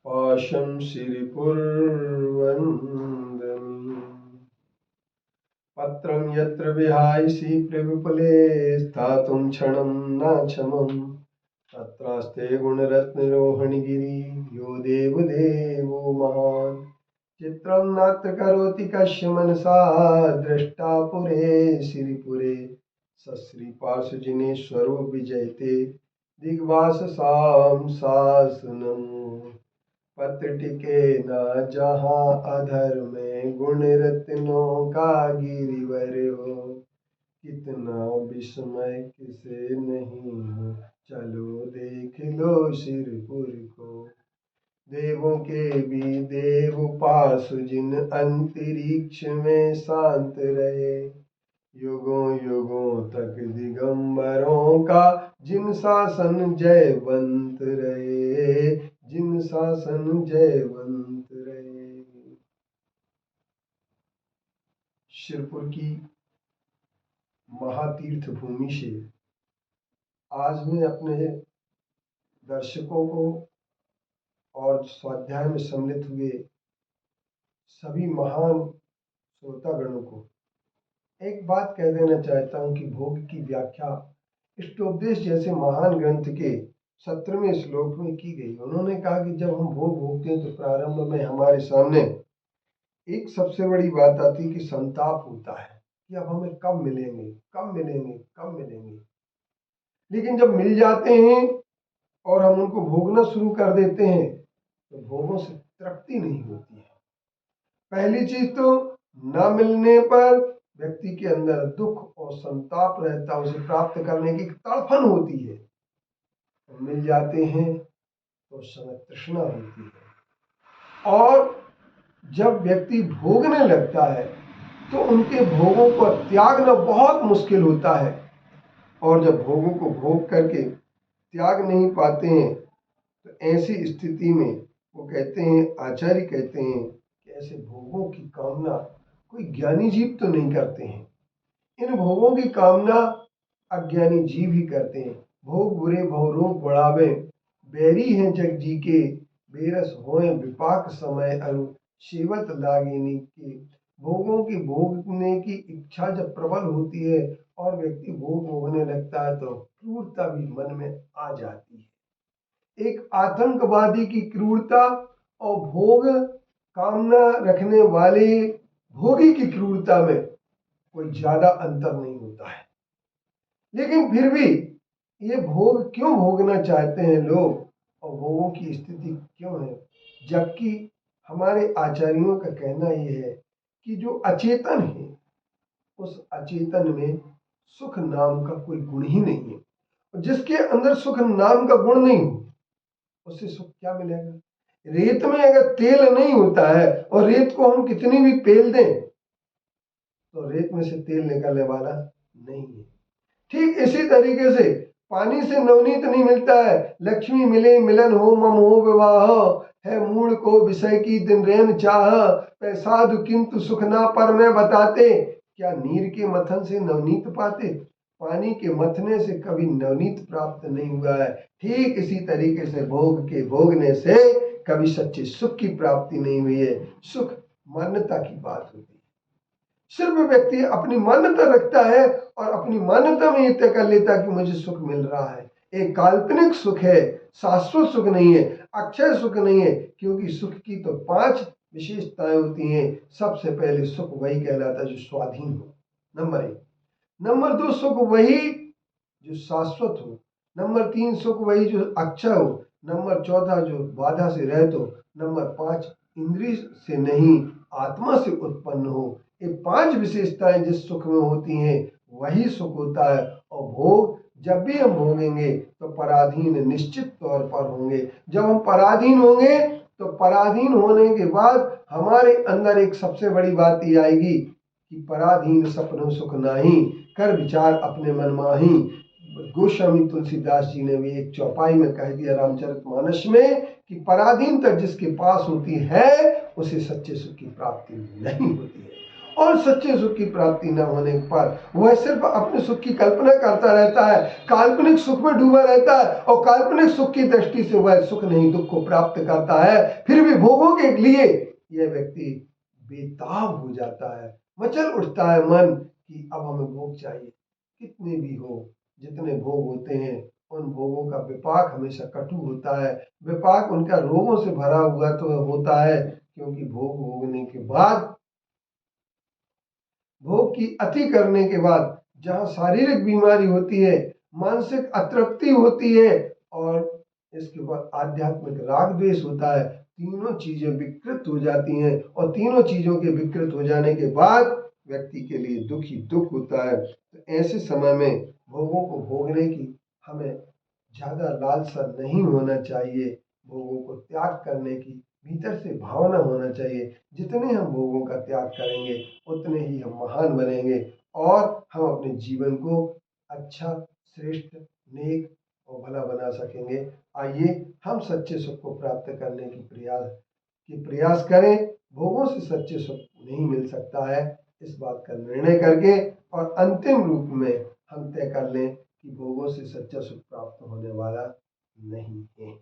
पाशं शिरिपुर्वन्दमी पत्रं यत्र विहायसि प्रविपुले स्थातुं क्षणं न क्षमम् तत्रास्ते गुणरत्नरोहणगिरि यो देवदेवो महान् चित्रं नात्र करोति कस्य मनसा दृष्टा पुरे श्रीपुरे सश्रीपार्श्वजिनेश्वरो विजयते दिग्वाससां सासनम् पत्र टिके न जहाँ अधर में गुण रत्नों का गिरिवर हो कितना विस्मय किसे नहीं हो चलो देख लो शिरपुर को देवों के भी देव पास जिन अंतरिक्ष में शांत रहे युगों युगों तक दिगंबरों का जिन शासन जयवंत रहे जिन शासन जयवंत रहे। शिरपुर की महातीर्थ भूमि से आज मैं अपने दर्शकों को और स्वाध्याय में सम्मिलित हुए सभी महान श्रोतागणों को एक बात कह देना चाहता हूं कि भोग की व्याख्या इष्टोपदेश जैसे महान ग्रंथ के 17वें श्लोक में की गई। उन्होंने कहा कि जब हम भोग भोगते हैं तो प्रारंभ में हमारे सामने एक सबसे बड़ी बात आती है कि संताप होता है कि अब हमें कब मिलेंगे कब मिलेंगे कब मिलेंगे। लेकिन जब मिल जाते हैं और हम उनको भोगना शुरू कर देते हैं तो भोगों से तृप्ति नहीं होती है। पहली चीज तो न मिलने पर व्यक्ति के अंदर दुख और संताप रहता है, उसे प्राप्त करने की तड़फन होती है। मिल जाते हैं तो समय तृष्णा होती है और जब व्यक्ति भोगने लगता है तो उनके भोगों को त्यागना बहुत मुश्किल होता है और जब भोगों को भोग करके त्याग नहीं पाते हैं तो ऐसी स्थिति में वो कहते हैं, आचार्य कहते हैं कि ऐसे भोगों की कामना कोई ज्ञानी जीव तो नहीं करते हैं। इन भोगों की कामना अज्ञानी जीव ही करते हैं। भोग बुरे भवरोग बढ़ावे बैरी हैं जग जी के बेरस होए विपाक समय अरु सेवत लागिनी के। भोगों की भोगने की इच्छा जब प्रबल होती है और व्यक्ति भोग भोगने लगता है तो क्रूरता भी मन में आ जाती है। एक आतंकवादी की क्रूरता और भोग कामना रखने वाले भोगी की क्रूरता में कोई ज्यादा अंतर नहीं होता है। लेकिन फिर भी ये भोग क्यों भोगना चाहते हैं लोग और भोगों की स्थिति क्यों है, जबकि हमारे आचार्यों का कहना यह है कि जो अचेतन है उस अचेतन में सुख नाम का कोई गुण ही नहीं है। जिसके अंदर सुख नाम का गुण नहीं हो उससे सुख क्या मिलेगा। रेत में अगर तेल नहीं होता है और रेत को हम कितनी भी पेल दें तो रेत में से तेल निकलने वाला नहीं है। ठीक इसी तरीके से पानी से नवनीत नहीं मिलता है। लक्ष्मी मिले मिलन हो मम हो विवाह है मूल को विषय की दिन रेन चाह पैसाधु किंतु सुख ना पर में बताते। क्या नीर के मथन से नवनीत पाते, पानी के मथने से कभी नवनीत प्राप्त नहीं हुआ है। ठीक इसी तरीके से भोग के भोगने से कभी सच्चे सुख की प्राप्ति नहीं हुई है। सुख मान्यता की बात होती है। सिर्फ व्यक्ति अपनी मान्यता रखता है और अपनी मान्यता में ये तय कर लेता है कि मुझे सुख मिल रहा है। एक काल्पनिक सुख है, शाश्वत सुख नहीं है, अक्षय सुख नहीं है। क्योंकि सुख की तो 5 विशेषताएं होती हैं। सबसे पहले सुख वही कहलाता है जो स्वाधीन हो, नंबर 1। नंबर 2 सुख वही जो शाश्वत हो। नंबर 3 सुख वही जो अक्षय हो। नंबर 4 जो बाधा से रहित हो। नंबर 5 इंद्रिय से नहीं आत्मा से उत्पन्न हो। ये 5 विशेषताएं जिस सुख में होती हैं वही सुख होता है। और भोग जब भी हम भोगेंगे तो पराधीन निश्चित तौर पर होंगे। जब हम पराधीन होंगे तो पराधीन होने के बाद हमारे अंदर एक सबसे बड़ी बात ये आएगी कि पराधीन सपनों सुख नाही कर विचार अपने मन माही। गोस्वामी तुलसीदास जी ने भी एक चौपाई में कह दिया रामचरितमानस में कि पराधीनता जिसके पास होती है उसे सच्चे सुख की प्राप्ति नहीं होती है। और सच्चे सुख की प्राप्ति न होने पर वह सिर्फ अपने सुख की कल्पना करता रहता है, काल्पनिक सुख में डूबा रहता है और काल्पनिक सुख की दृष्टि से वह सुख नहीं दुख को प्राप्त करता है। फिर भी भोगों के लिए यह व्यक्ति बेताब हो जाता है, मचल उठता है मन कि अब हमें भोग चाहिए। कितने भी हो, जितने भोग होते हैं उन भोगों का विपाक हमेशा कटु होता है। विपाक उनका रोगों से भरा हुआ तो होता है, क्योंकि भोग भोगने के बाद, भोग की अति करने के बाद जहाँ शारीरिक बीमारी होती है, मानसिक अतृप्ति होती है और इसके बाद आध्यात्मिक राग द्वेष होता है, तीनों चीजें विकृत हो जाती हैं और तीनों चीजों के विकृत हो जाने के बाद व्यक्ति के लिए दुख ही दुख होता है। तो ऐसे समय में भोगों को भोगने की हमें ज्यादा लालसा नहीं होना चाहिए। भोगों को त्याग करने की भीतर से भावना होना चाहिए। जितने हम भोगों का त्याग करेंगे उतने ही हम महान बनेंगे और हम अपने जीवन को अच्छा, श्रेष्ठ, नेक और भला बना सकेंगे। आइए हम सच्चे सुख को प्राप्त करने की प्रयास करें। भोगों से सच्चे सुख नहीं मिल सकता है, इस बात का निर्णय करके और अंतिम रूप में हम तय कर लें कि भोगों से सच्चा सुख प्राप्त होने वाला नहीं है।